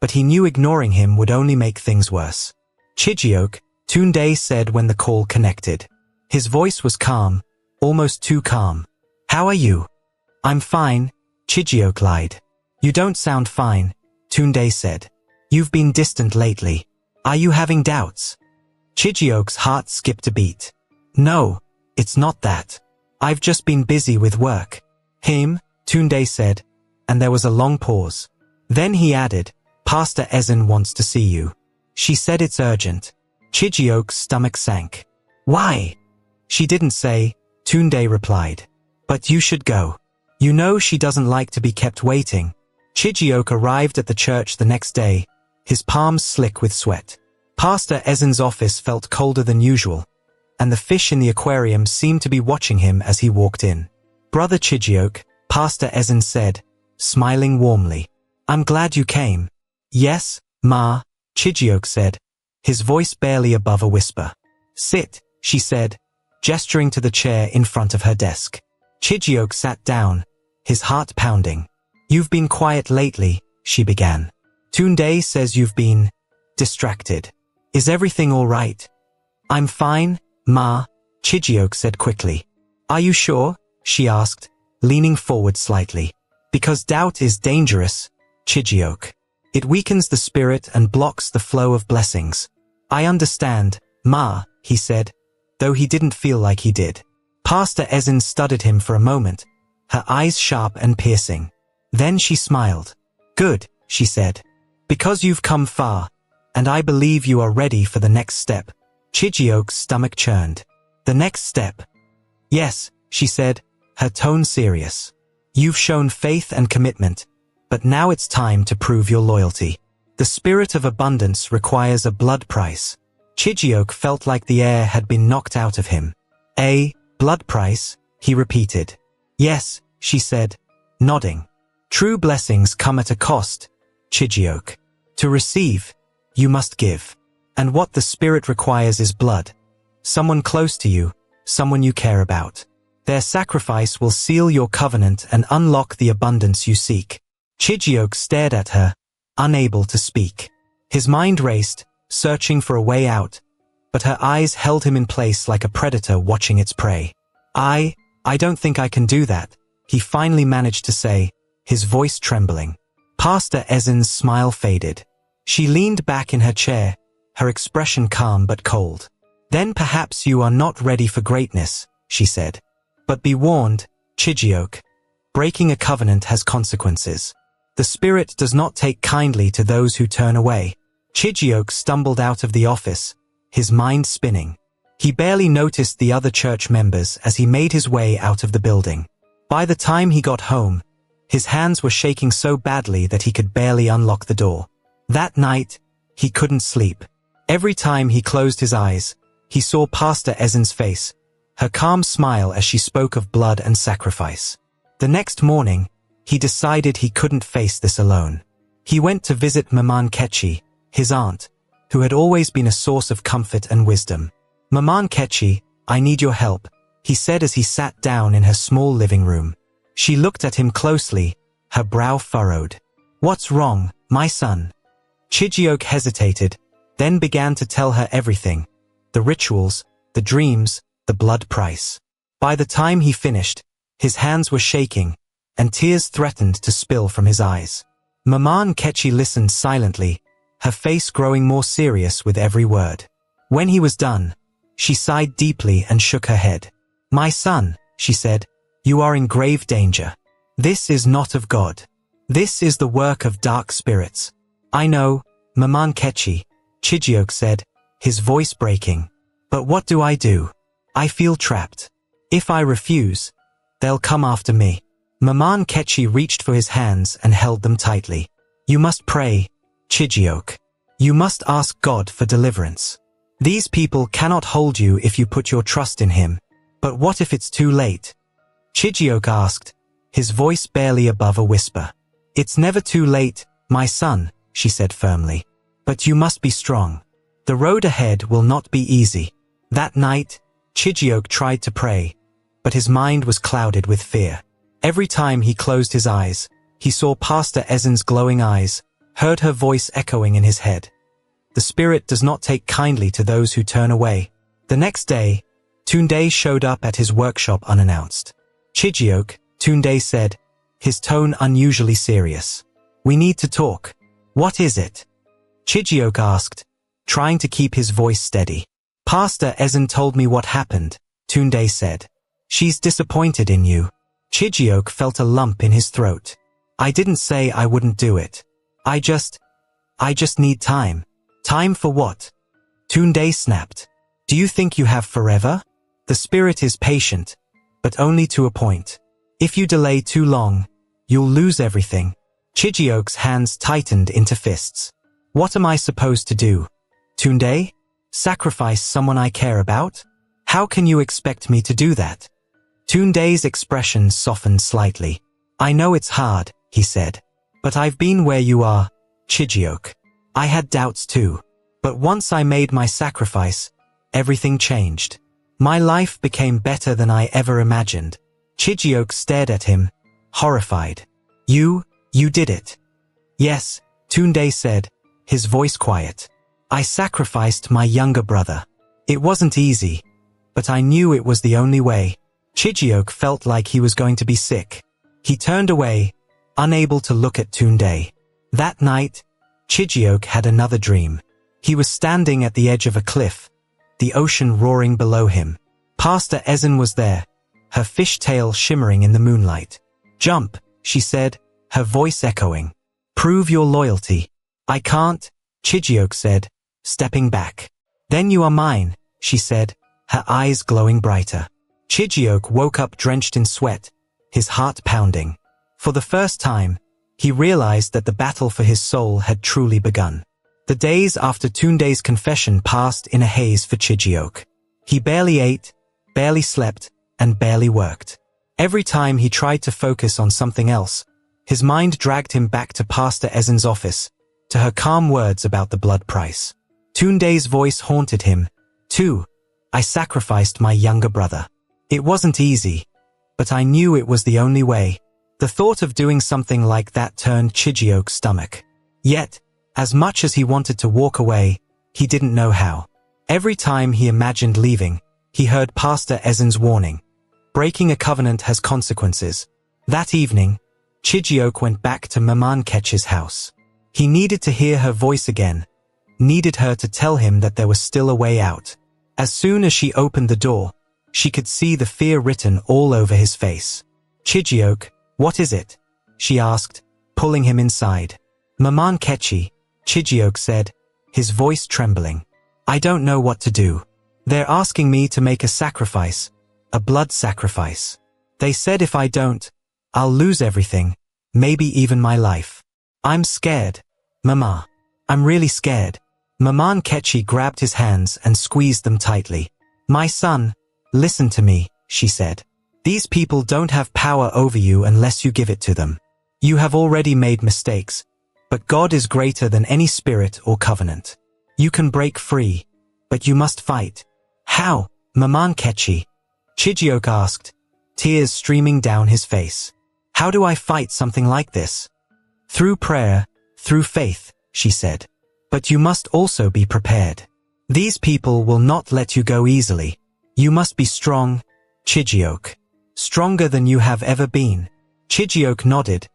but he knew ignoring him would only make things worse. "Chijioke," Tunde said when the call connected. His voice was calm, almost too calm. "How are you?" "I'm fine," Chijioke lied. "You don't sound fine," Tunde said. "You've been distant lately. Are you having doubts?" Chijioke's heart skipped a beat. "No, it's not that. I've just been busy with work." Tunde said, and there was a long pause. Then he added, "Pastor Ezen wants to see you. She said it's urgent." Chijioke's stomach sank. "Why?" "She didn't say," Tunde replied. "But you should go. You know she doesn't like to be kept waiting." Chijioke arrived at the church the next day, his palms slick with sweat. Pastor Ezen's office felt colder than usual, and the fish in the aquarium seemed to be watching him as he walked in. "Brother Chijioke," Pastor Ezen said, smiling warmly. "I'm glad you came." "Yes, Ma," Chijioke said, his voice barely above a whisper. "Sit," she said, gesturing to the chair in front of her desk. Chijioke sat down, his heart pounding. "You've been quiet lately," she began. "Tunde says you've been distracted. Is everything all right?" "I'm fine, Ma," Chijioke said quickly. "Are you sure?" she asked, leaning forward slightly. "Because doubt is dangerous, Chijioke. It weakens the spirit and blocks the flow of blessings." "I understand, Ma," he said, though he didn't feel like he did. Pastor Ezen studied him for a moment, her eyes sharp and piercing. Then she smiled. "Good," she said. "Because you've come far, and I believe you are ready for the next step." Chijioke's stomach churned. "The next step?" "Yes," she said, her tone serious. "You've shown faith and commitment, but now it's time to prove your loyalty. The spirit of abundance requires a blood price." Chijioke felt like the air had been knocked out of him. "A blood price?" he repeated. "Yes," she said, nodding. "True blessings come at a cost, Chijioke. To receive, you must give. And what the spirit requires is blood. Someone close to you, someone you care about. Their sacrifice will seal your covenant and unlock the abundance you seek." Chijioke stared at her, unable to speak. His mind raced, searching for a way out, but her eyes held him in place like a predator watching its prey. I don't think I can do that," he finally managed to say, his voice trembling. Pastor Ezen's smile faded. She leaned back in her chair, her expression calm but cold. "Then perhaps you are not ready for greatness," she said. "But be warned, Chijioke. Breaking a covenant has consequences. The spirit does not take kindly to those who turn away." Chijioke stumbled out of the office, his mind spinning. He barely noticed the other church members as he made his way out of the building. By the time he got home, his hands were shaking so badly that he could barely unlock the door. That night, he couldn't sleep. Every time he closed his eyes, he saw Pastor Ezen's face, her calm smile as she spoke of blood and sacrifice. The next morning, he decided he couldn't face this alone. He went to visit Maman Kechi, his aunt, who had always been a source of comfort and wisdom. "Maman Kechi, I need your help," he said as he sat down in her small living room. She looked at him closely, her brow furrowed. "What's wrong, my son?" Chijioke hesitated, then began to tell her everything. The rituals, the dreams, the blood price. By the time he finished, his hands were shaking, and tears threatened to spill from his eyes. Maman Kechi listened silently, her face growing more serious with every word. When he was done, she sighed deeply and shook her head. "My son," she said, "you are in grave danger. This is not of God. This is the work of dark spirits." "I know, Maman Kechi," Chijioke said, his voice breaking. "But what do I do? I feel trapped. If I refuse, they'll come after me." Maman Kechi reached for his hands and held them tightly. "You must pray, Chijioke. You must ask God for deliverance. These people cannot hold you if you put your trust in him. But what if it's too late?" Chijioke asked, his voice barely above a whisper. "It's never too late, my son," she said firmly. "But you must be strong. The road ahead will not be easy." That night, Chijioke tried to pray, but his mind was clouded with fear. Every time he closed his eyes, he saw Pastor Ezen's glowing eyes, heard her voice echoing in his head. The spirit does not take kindly to those who turn away. The next day, Tunde showed up at his workshop unannounced. "Chijioke," Tunde said, his tone unusually serious. "We need to talk." "What is it?" Chijioke asked, trying to keep his voice steady. "Pastor Ezen told me what happened," Tunde said. "She's disappointed in you." Chijioke felt a lump in his throat. "I didn't say I wouldn't do it. I just need time." "Time for what?" Tunde snapped. "Do you think you have forever? The spirit is patient, but only to a point. If you delay too long, you'll lose everything." Chijioke's hands tightened into fists. What am I supposed to do? Tunde? Sacrifice someone I care about? How can you expect me to do that? Tunde's expression softened slightly. I know it's hard, he said. But I've been where you are, Chijioke. I had doubts too. But once I made my sacrifice, everything changed. My life became better than I ever imagined. Chijioke stared at him, horrified. You did it. Yes, Tunde said, his voice quiet. I sacrificed my younger brother. It wasn't easy, but I knew it was the only way. Chijioke felt like he was going to be sick. He turned away, unable to look at Tunde. That night, Chijioke had another dream. He was standing at the edge of a cliff, the ocean roaring below him. Pastor Ezen was there, her fishtail shimmering in the moonlight. Jump, she said, her voice echoing. Prove your loyalty. I can't, Chijioke said, stepping back. Then you are mine, she said, her eyes glowing brighter. Chijioke woke up drenched in sweat, his heart pounding. For the first time, he realized that the battle for his soul had truly begun. The days after Tunde's confession passed in a haze for Chijioke. He barely ate, barely slept, and barely worked. Every time he tried to focus on something else, his mind dragged him back to Pastor Ezen's office, to her calm words about the blood price. Tunde's voice haunted him. Too, I sacrificed my younger brother. It wasn't easy, but I knew it was the only way. The thought of doing something like that turned Chijioke's stomach. Yet, as much as he wanted to walk away, he didn't know how. Every time he imagined leaving, he heard Pastor Ezen's warning. Breaking a covenant has consequences. That evening, Chijioke went back to Maman Ketch's house. He needed to hear her voice again, needed her to tell him that there was still a way out. As soon as she opened the door, she could see the fear written all over his face. Chijioke, what is it? She asked, pulling him inside. Maman Ketchi, Chijioke said, his voice trembling. I don't know what to do. They're asking me to make a sacrifice, a blood sacrifice. They said if I don't, I'll lose everything, maybe even my life. I'm scared, Mama. I'm really scared. Maman Ketchi grabbed his hands and squeezed them tightly. My son, listen to me, she said. These people don't have power over you unless you give it to them. You have already made mistakes, but God is greater than any spirit or covenant. You can break free, but you must fight. How, Maman Ketchi? Chijioke asked, tears streaming down his face. How do I fight something like this? Through prayer, through faith, she said. But you must also be prepared. These people will not let you go easily. You must be strong, Chijioke. Stronger than you have ever been. Chijioke nodded,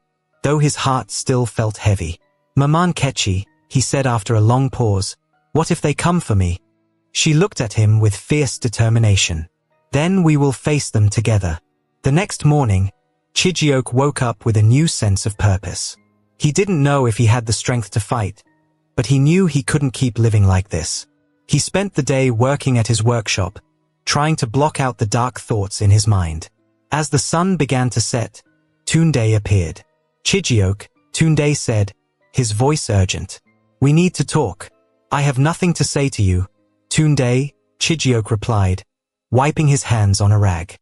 though his heart still felt heavy. Maman Ketchi, he said after a long pause, what if they come for me? She looked at him with fierce determination. Then we will face them together. The next morning, Chijioke woke up with a new sense of purpose. He didn't know if he had the strength to fight, but he knew he couldn't keep living like this. He spent the day working at his workshop, trying to block out the dark thoughts in his mind. As the sun began to set, Tunde appeared. Chijioke, Tunde said, his voice urgent. We need to talk. I have nothing to say to you. Tunde, Chijioke replied, wiping his hands on a rag.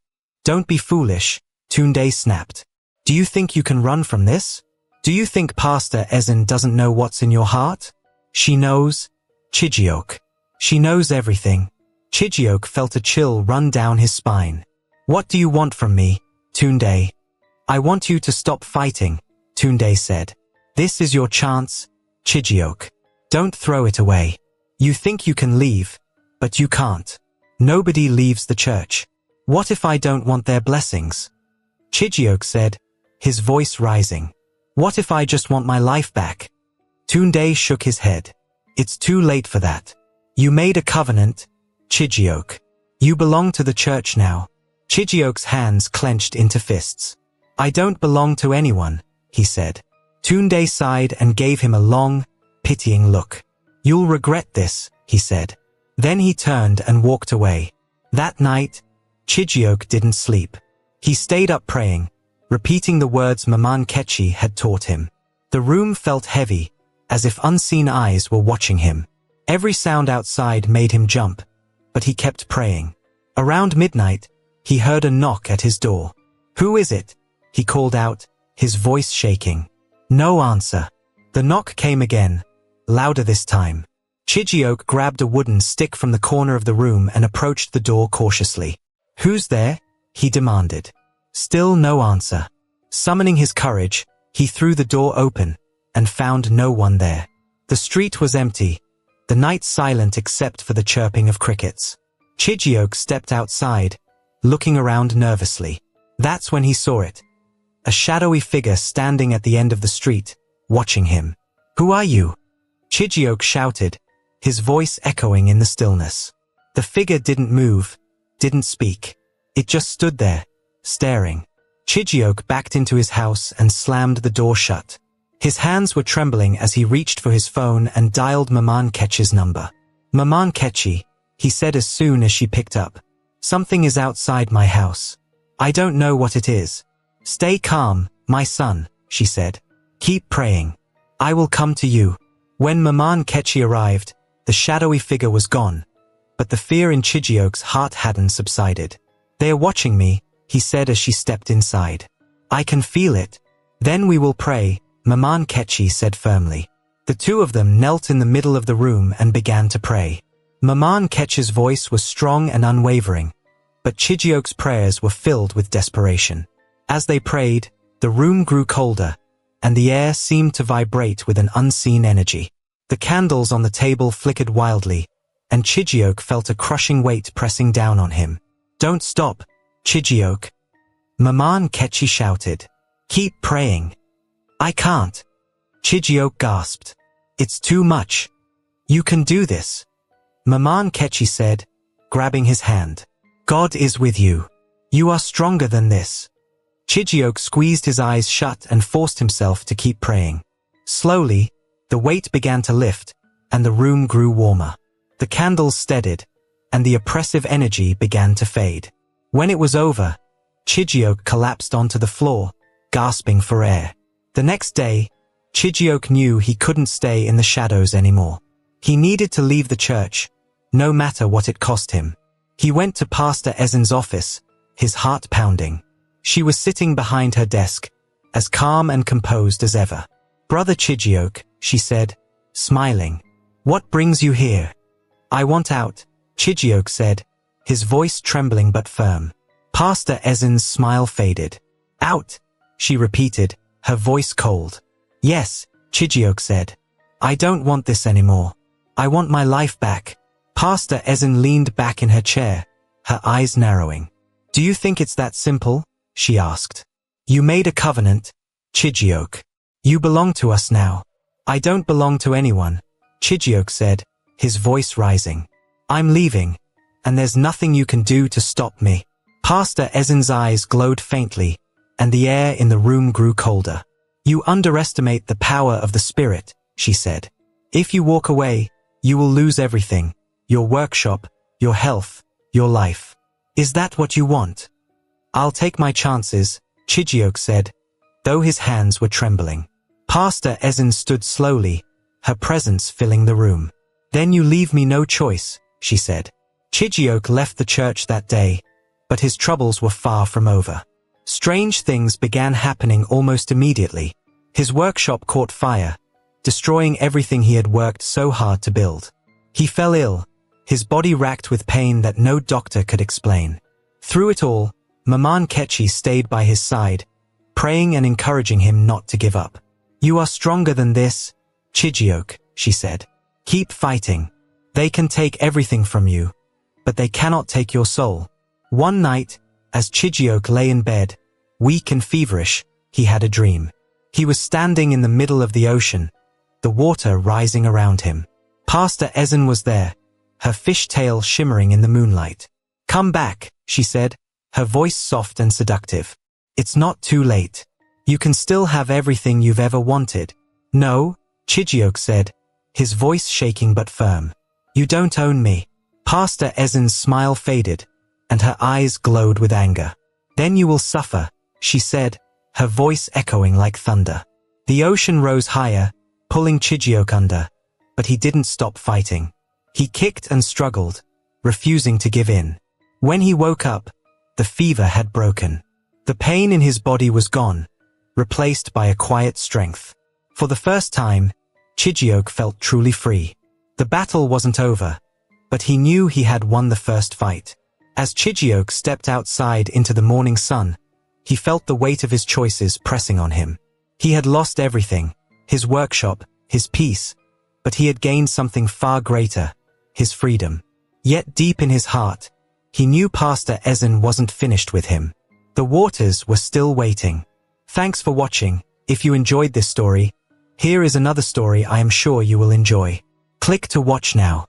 Don't be foolish, Tunde snapped. Do you think you can run from this? Do you think Pastor Ezen doesn't know what's in your heart? She knows, Chijioke. She knows everything. Chijioke felt a chill run down his spine. What do you want from me, Tunde? I want you to stop fighting, Tunde said. This is your chance, Chijioke. Don't throw it away. You think you can leave, but you can't. Nobody leaves the church. What if I don't want their blessings? Chijioke said, his voice rising. What if I just want my life back? Tunde shook his head. It's too late for that. You made a covenant, Chijioke. You belong to the church now. Chijioke's hands clenched into fists. I don't belong to anyone, he said. Tunde sighed and gave him a long, pitying look. You'll regret this, he said. Then he turned and walked away. That night, Chijioke didn't sleep. He stayed up praying, repeating the words Maman Ketchi had taught him. The room felt heavy, as if unseen eyes were watching him. Every sound outside made him jump, but he kept praying. Around midnight, he heard a knock at his door. "Who is it?" he called out, his voice shaking. No answer. The knock came again, louder this time. Chijioke grabbed a wooden stick from the corner of the room and approached the door cautiously. "Who's there?" he demanded. Still no answer. Summoning his courage, he threw the door open and found no one there. The street was empty, the night silent except for the chirping of crickets. Chijioke stepped outside, looking around nervously. That's when he saw it. A shadowy figure standing at the end of the street, watching him. "Who are you?" Chijioke shouted, his voice echoing in the stillness. The figure didn't move, didn't speak. It just stood there, staring. Chijioke backed into his house and slammed the door shut. His hands were trembling as he reached for his phone and dialed Maman Ketchi's number. "Maman Ketchi," he said as soon as she picked up. "Something is outside my house. I don't know what it is." "Stay calm, my son," she said. "Keep praying. I will come to you." When Maman Ketchi arrived, the shadowy figure was gone, but the fear in Chijioke's heart hadn't subsided. "They are watching me," he said as she stepped inside. "I can feel it." "Then we will pray," Maman Ketchi said firmly. The two of them knelt in the middle of the room and began to pray. Maman Ketchi's voice was strong and unwavering, but Chijioke's prayers were filled with desperation. As they prayed, the room grew colder, and the air seemed to vibrate with an unseen energy. The candles on the table flickered wildly, and Chijioke felt a crushing weight pressing down on him. "Don't stop, Chijioke," Maman Ketchi shouted. "Keep praying." "I can't," Chijioke gasped. "It's too much." "You can do this," Maman Ketchi said, grabbing his hand. "God is with you. You are stronger than this." Chijioke squeezed his eyes shut and forced himself to keep praying. Slowly, the weight began to lift, and the room grew warmer. The candles steadied, and the oppressive energy began to fade. When it was over, Chijioke collapsed onto the floor, gasping for air. The next day, Chijioke knew he couldn't stay in the shadows anymore. He needed to leave the church, no matter what it cost him. He went to Pastor Ezen's office, his heart pounding. She was sitting behind her desk, as calm and composed as ever. "Brother Chijioke," she said, smiling. "What brings you here?" "I want out," Chijioke said, his voice trembling but firm. Pastor Ezen's smile faded. "Out," she repeated, her voice cold. "Yes," Chijioke said. "I don't want this anymore. I want my life back." Pastor Ezen leaned back in her chair, her eyes narrowing. "Do you think it's that simple?" she asked. "You made a covenant, Chijioke. You belong to us now." "I don't belong to anyone," Chijioke said, his voice rising. "I'm leaving, and there's nothing you can do to stop me." Pastor Ezen's eyes glowed faintly, and the air in the room grew colder. "You underestimate the power of the spirit," she said. "If you walk away, you will lose everything, your workshop, your health, your life. Is that what you want?" "I'll take my chances," Chijioke said, though his hands were trembling. Pastor Ezen stood slowly, her presence filling the room. "Then you leave me no choice," she said. Chijioke left the church that day, but his troubles were far from over. Strange things began happening almost immediately. His workshop caught fire, destroying everything he had worked so hard to build. He fell ill, his body racked with pain that no doctor could explain. Through it all, Maman Ketchi stayed by his side, praying and encouraging him not to give up. "You are stronger than this, Chijioke," she said. "Keep fighting. They can take everything from you, but they cannot take your soul." One night, as Chijioke lay in bed, weak and feverish, he had a dream. He was standing in the middle of the ocean, the water rising around him. Pastor Ezen was there, her fishtail shimmering in the moonlight. "Come back," she said, her voice soft and seductive. "It's not too late. You can still have everything you've ever wanted." "No," Chijioke said, his voice shaking but firm. "You don't own me." Pastor Ezen's smile faded, and her eyes glowed with anger. "Then you will suffer," she said, her voice echoing like thunder. The ocean rose higher, pulling Chijioke under, but he didn't stop fighting. He kicked and struggled, refusing to give in. When he woke up, the fever had broken. The pain in his body was gone, replaced by a quiet strength. For the first time, Chijioke felt truly free. The battle wasn't over, but he knew he had won the first fight. As Chijioke stepped outside into the morning sun, he felt the weight of his choices pressing on him. He had lost everything, his workshop, his peace, but he had gained something far greater, his freedom. Yet deep in his heart, he knew Pastor Ezen wasn't finished with him. The waters were still waiting. Thanks for watching. If you enjoyed this story, here is another story I am sure you will enjoy. Click to watch now.